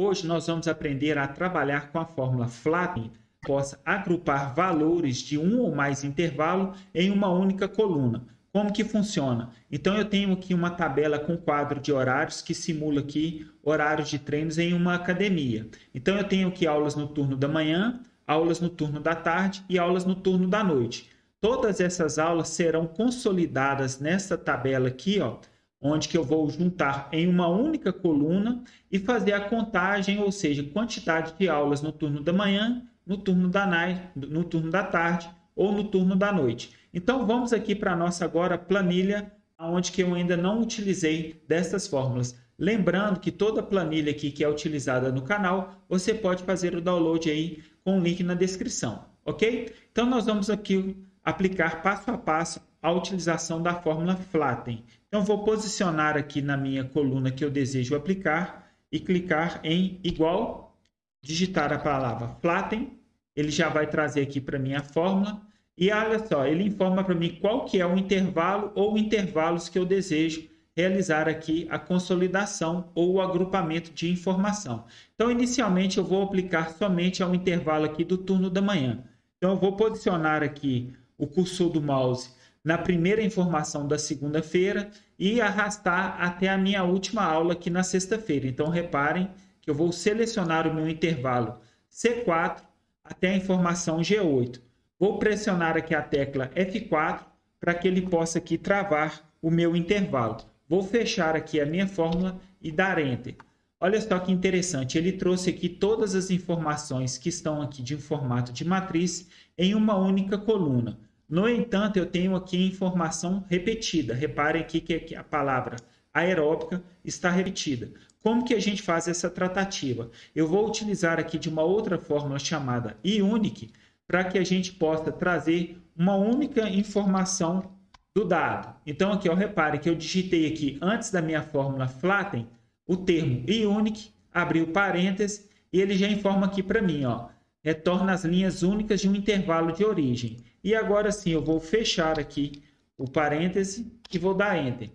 Hoje nós vamos aprender a trabalhar com a fórmula Flatten, que possa agrupar valores de um ou mais intervalo em uma única coluna. Como que funciona? Então eu tenho aqui uma tabela com quadro de horários que simula aqui horários de treinos em uma academia. Então eu tenho aqui aulas no turno da manhã, aulas no turno da tarde e aulas no turno da noite. Todas essas aulas serão consolidadas nessa tabela aqui, ó, onde que eu vou juntar em uma única coluna e fazer a contagem, ou seja, quantidade de aulas no turno da manhã, no turno da tarde ou no turno da noite. Então vamos aqui para a nossa agora planilha, onde que eu ainda não utilizei dessas fórmulas. Lembrando que toda planilha aqui que é utilizada no canal, você pode fazer o download aí com o link na descrição, ok? Então nós vamos aqui aplicar passo a passo a utilização da fórmula Flatten. Então vou posicionar aqui na minha coluna que eu desejo aplicar e clicar em igual, digitar a palavra Flatten, ele já vai trazer aqui para mim a fórmula e olha só, ele informa para mim qual que é o intervalo ou intervalos que eu desejo realizar aqui a consolidação ou o agrupamento de informação. Então, inicialmente, eu vou aplicar somente ao intervalo aqui do turno da manhã. Então, eu vou posicionar aqui o cursor do mouse na primeira informação da segunda-feira e arrastar até a minha última aula aqui na sexta-feira. Então, reparem que eu vou selecionar o meu intervalo C4 até a informação G8. Vou pressionar aqui a tecla F4 para que ele possa aqui travar o meu intervalo. Vou fechar aqui a minha fórmula e dar Enter. Olha só que interessante, ele trouxe aqui todas as informações que estão aqui de formato de matriz em uma única coluna. No entanto, eu tenho aqui informação repetida. Reparem aqui que a palavra aeróbica está repetida. Como que a gente faz essa tratativa? Eu vou utilizar aqui de uma outra fórmula chamada iUnic, para que a gente possa trazer uma única informação do dado. Então, aqui, ó, repare que eu digitei aqui, antes da minha fórmula Flatten, o termo iUnic, abriu parênteses, e ele já informa aqui para mim, ó, retorna as linhas únicas de um intervalo de origem. E agora sim, eu vou fechar aqui o parêntese e vou dar Enter.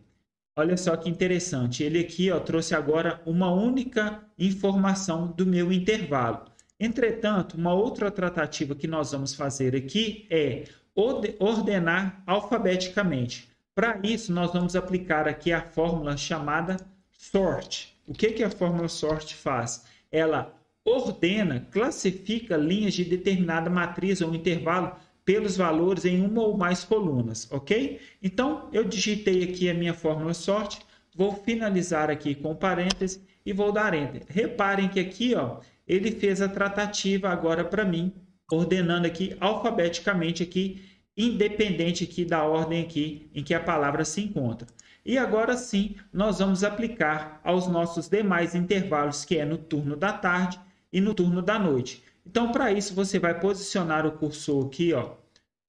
Olha só que interessante, ele aqui, ó, trouxe agora uma única informação do meu intervalo. Entretanto, uma outra tratativa que nós vamos fazer aqui é ordenar alfabeticamente. Para isso, nós vamos aplicar aqui a fórmula chamada sort. O que a fórmula sort faz? Ela ordena, classifica linhas de determinada matriz ou intervalo pelos valores em uma ou mais colunas, ok? Então, eu digitei aqui a minha fórmula sort, vou finalizar aqui com parênteses e vou dar Enter. Reparem que aqui, ó, ele fez a tratativa agora para mim, ordenando aqui alfabeticamente aqui, independente aqui da ordem aqui em que a palavra se encontra. E agora sim, nós vamos aplicar aos nossos demais intervalos, que é no turno da tarde e no turno da noite. Então, para isso, você vai posicionar o cursor aqui, ó,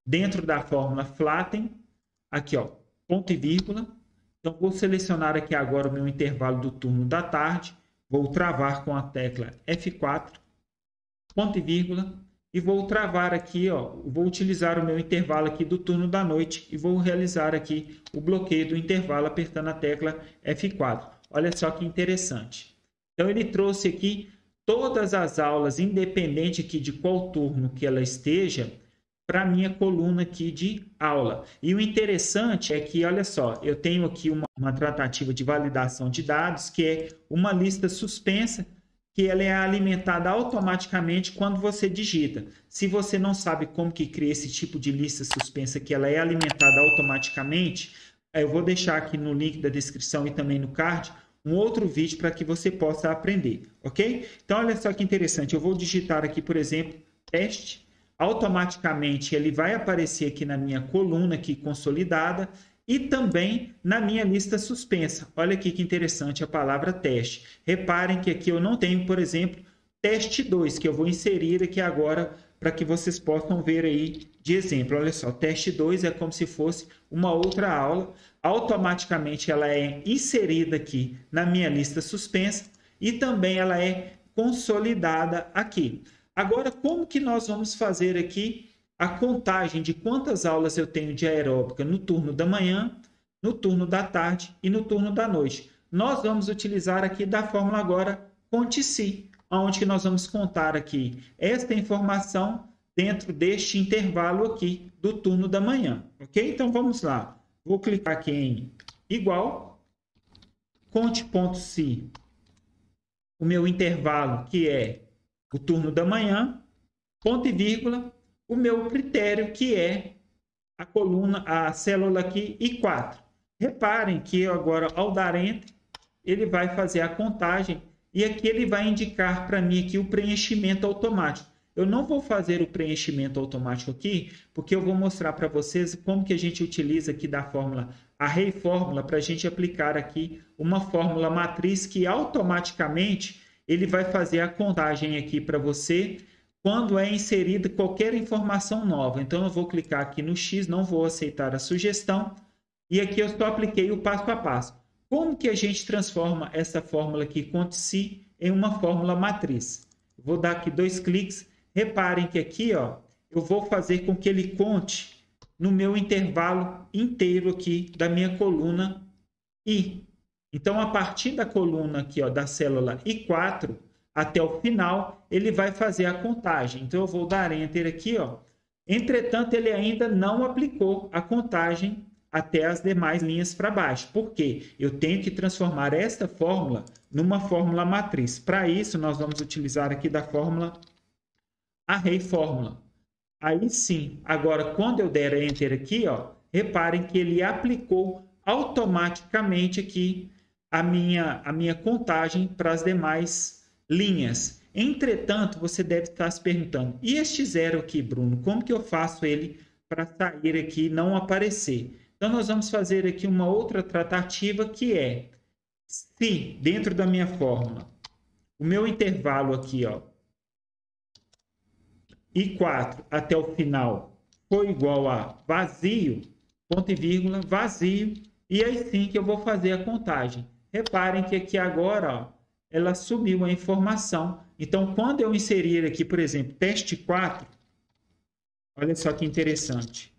dentro da fórmula Flatten, aqui, ó, ponto e vírgula. Então, vou selecionar aqui agora o meu intervalo do turno da tarde, vou travar com a tecla F4, ponto e vírgula, e vou travar aqui, ó, vou utilizar o meu intervalo aqui do turno da noite e vou realizar aqui o bloqueio do intervalo apertando a tecla F4. Olha só que interessante. Então, ele trouxe aqui todas as aulas, independente aqui de qual turno que ela esteja, para a minha coluna aqui de aula. E o interessante é que, olha só, eu tenho aqui uma tratativa de validação de dados, que é uma lista suspensa, que ela é alimentada automaticamente quando você digita. Se você não sabe como que cria esse tipo de lista suspensa, que ela é alimentada automaticamente, eu vou deixar aqui no link da descrição e também no card, um outro vídeo para que você possa aprender, ok? Então, olha só que interessante, eu vou digitar aqui, por exemplo, teste, automaticamente ele vai aparecer aqui na minha coluna aqui consolidada e também na minha lista suspensa. Olha aqui que interessante a palavra teste. Reparem que aqui eu não tenho, por exemplo, teste 2, que eu vou inserir aqui agora para que vocês possam ver aí de exemplo. Olha só, teste 2 é como se fosse uma outra aula. Automaticamente ela é inserida aqui na minha lista suspensa e também ela é consolidada aqui. Agora, como que nós vamos fazer aqui a contagem de quantas aulas eu tenho de aeróbica no turno da manhã, no turno da tarde e no turno da noite? Nós vamos utilizar aqui da fórmula agora Conte-se. onde que nós vamos contar aqui esta informação dentro deste intervalo aqui do turno da manhã, ok? Então vamos lá. Vou clicar aqui em igual, conte.se, o meu intervalo que é o turno da manhã, ponto e vírgula, o meu critério que é a coluna, a célula aqui I4. Reparem que agora ao dar Enter, ele vai fazer a contagem e aqui ele vai indicar para mim aqui o preenchimento automático. Eu não vou fazer o preenchimento automático aqui, porque eu vou mostrar para vocês como que a gente utiliza aqui da fórmula Array Fórmula para a gente aplicar aqui uma fórmula matriz que automaticamente ele vai fazer a contagem aqui para você quando é inserida qualquer informação nova. Então eu vou clicar aqui no X, não vou aceitar a sugestão e aqui eu só apliquei o passo a passo. Como que a gente transforma essa fórmula aqui, conte-se, em uma fórmula matriz? Vou dar aqui 2 cliques. Reparem que aqui, ó, eu vou fazer com que ele conte no meu intervalo inteiro aqui da minha coluna I. Então, a partir da coluna aqui, ó, da célula I4 até o final, ele vai fazer a contagem. Então, eu vou dar Enter aqui, ó. Entretanto, ele ainda não aplicou a contagem até as demais linhas para baixo. Por quê? Eu tenho que transformar esta fórmula numa fórmula matriz. Para isso, nós vamos utilizar aqui da fórmula Array Fórmula. Aí sim, agora quando eu der Enter aqui, ó, reparem que ele aplicou automaticamente aqui a minha contagem para as demais linhas. Entretanto, você deve estar se perguntando, e este zero aqui, Bruno, como que eu faço ele para sair aqui e não aparecer? Então, nós vamos fazer aqui uma outra tratativa que é, se dentro da minha fórmula, o meu intervalo aqui, ó, I4 até o final for igual a vazio, ponto e vírgula, vazio, e aí sim que eu vou fazer a contagem. Reparem que aqui agora, ó, ela sumiu a informação. Então, quando eu inserir aqui, por exemplo, teste 4, olha só que interessante.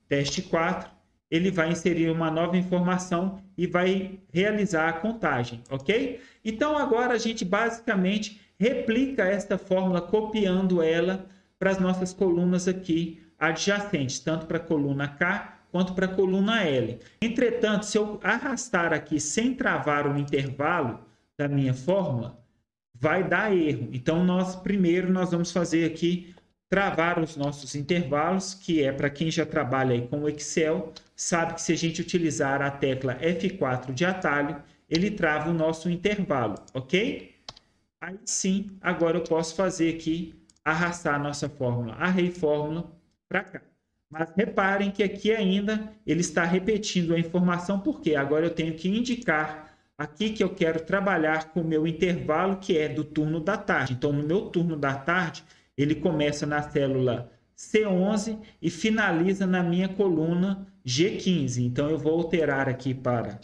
Teste 4, ele vai inserir uma nova informação e vai realizar a contagem, ok? Então, agora a gente basicamente replica esta fórmula copiando ela para as nossas colunas aqui adjacentes, tanto para a coluna K quanto para a coluna L. Entretanto, se eu arrastar aqui sem travar o intervalo da minha fórmula, vai dar erro. Então, primeiro nós vamos fazer aqui, travar os nossos intervalos, que é para quem já trabalha aí com o Excel, sabe que se a gente utilizar a tecla F4 de atalho, ele trava o nosso intervalo, ok? Aí sim, agora eu posso fazer aqui, arrastar a nossa fórmula, Array Fórmula, para cá. Mas reparem que aqui ainda ele está repetindo a informação, porque agora eu tenho que indicar aqui que eu quero trabalhar com o meu intervalo, que é do turno da tarde. Então, no meu turno da tarde, ele começa na célula C11 e finaliza na minha coluna G15. Então, eu vou alterar aqui para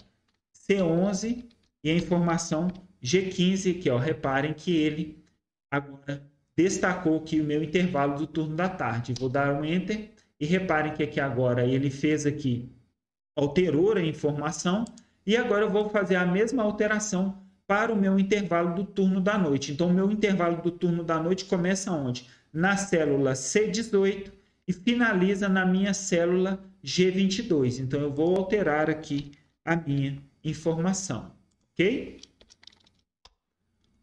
C11 e a informação G15 aqui, ó, reparem que ele agora destacou aqui o meu intervalo do turno da tarde. Vou dar um Enter e reparem que aqui agora ele fez aqui, alterou a informação e agora eu vou fazer a mesma alteração para o meu intervalo do turno da noite. Então, o meu intervalo do turno da noite começa onde? Na célula C18 e finaliza na minha célula G22. Então, eu vou alterar aqui a minha informação, ok?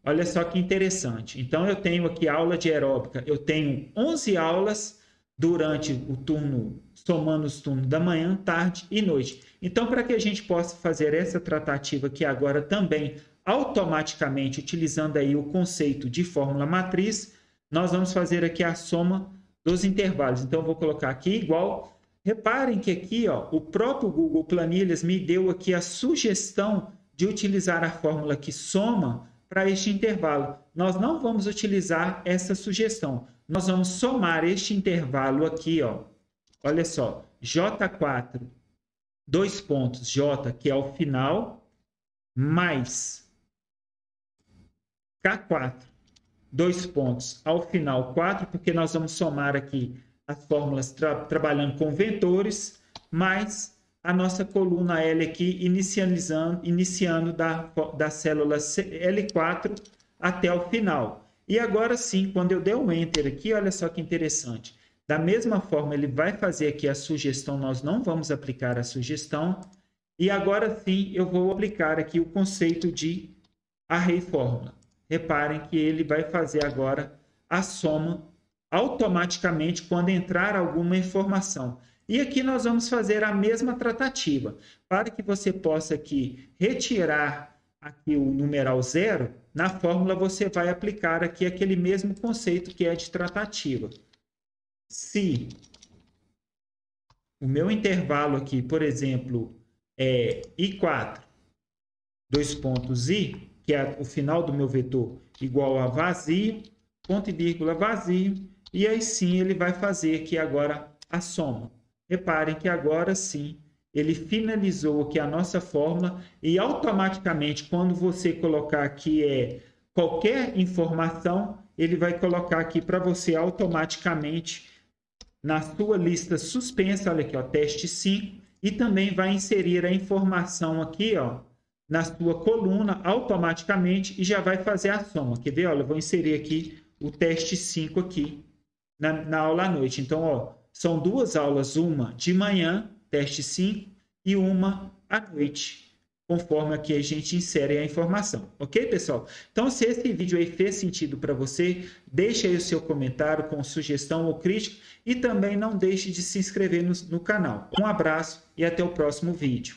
Olha só que interessante. Então, eu tenho aqui aula de aeróbica. Eu tenho 11 aulas durante o turno, somando os turnos da manhã, tarde e noite. Então, para que a gente possa fazer essa tratativa aqui agora também automaticamente, utilizando aí o conceito de fórmula matriz, nós vamos fazer aqui a soma dos intervalos. Então, eu vou colocar aqui igual. Reparem que aqui, ó, o próprio Google Planilhas me deu aqui a sugestão de utilizar a fórmula que soma para este intervalo. Nós não vamos utilizar essa sugestão. Nós vamos somar este intervalo aqui, ó. Olha só, J4, 2 pontos, J, que é o final, mais K4, 2 pontos, ao final 4, porque nós vamos somar aqui as fórmulas trabalhando com vetores, mais a nossa coluna L aqui, iniciando da célula L4 até o final. E agora sim, quando eu der um Enter aqui, olha só que interessante. Da mesma forma, ele vai fazer aqui a sugestão, nós não vamos aplicar a sugestão. E agora sim, eu vou aplicar aqui o conceito de array fórmula. Reparem que ele vai fazer agora a soma automaticamente quando entrar alguma informação. E aqui nós vamos fazer a mesma tratativa. Para que você possa aqui retirar aqui o numeral 0, na fórmula você vai aplicar aqui aquele mesmo conceito que é de tratativa. Se o meu intervalo aqui, por exemplo, é I4, dois pontos I, que é o final do meu vetor, igual a vazio, ponto e vírgula vazio, e aí sim ele vai fazer aqui agora a soma. Reparem que agora sim ele finalizou aqui a nossa fórmula e automaticamente quando você colocar aqui qualquer informação, ele vai colocar aqui para você automaticamente na sua lista suspensa, olha aqui, ó, teste 5, e também vai inserir a informação aqui, ó, na sua coluna automaticamente e já vai fazer a soma. Quer ver? Olha, eu vou inserir aqui o teste 5 aqui na aula à noite. Então, ó, são duas aulas, uma de manhã, teste 5, e uma à noite, conforme aqui a gente insere a informação. Ok, pessoal? Então, se esse vídeo aí fez sentido para você, deixe aí o seu comentário com sugestão ou crítica e também não deixe de se inscrever no canal. Um abraço e até o próximo vídeo.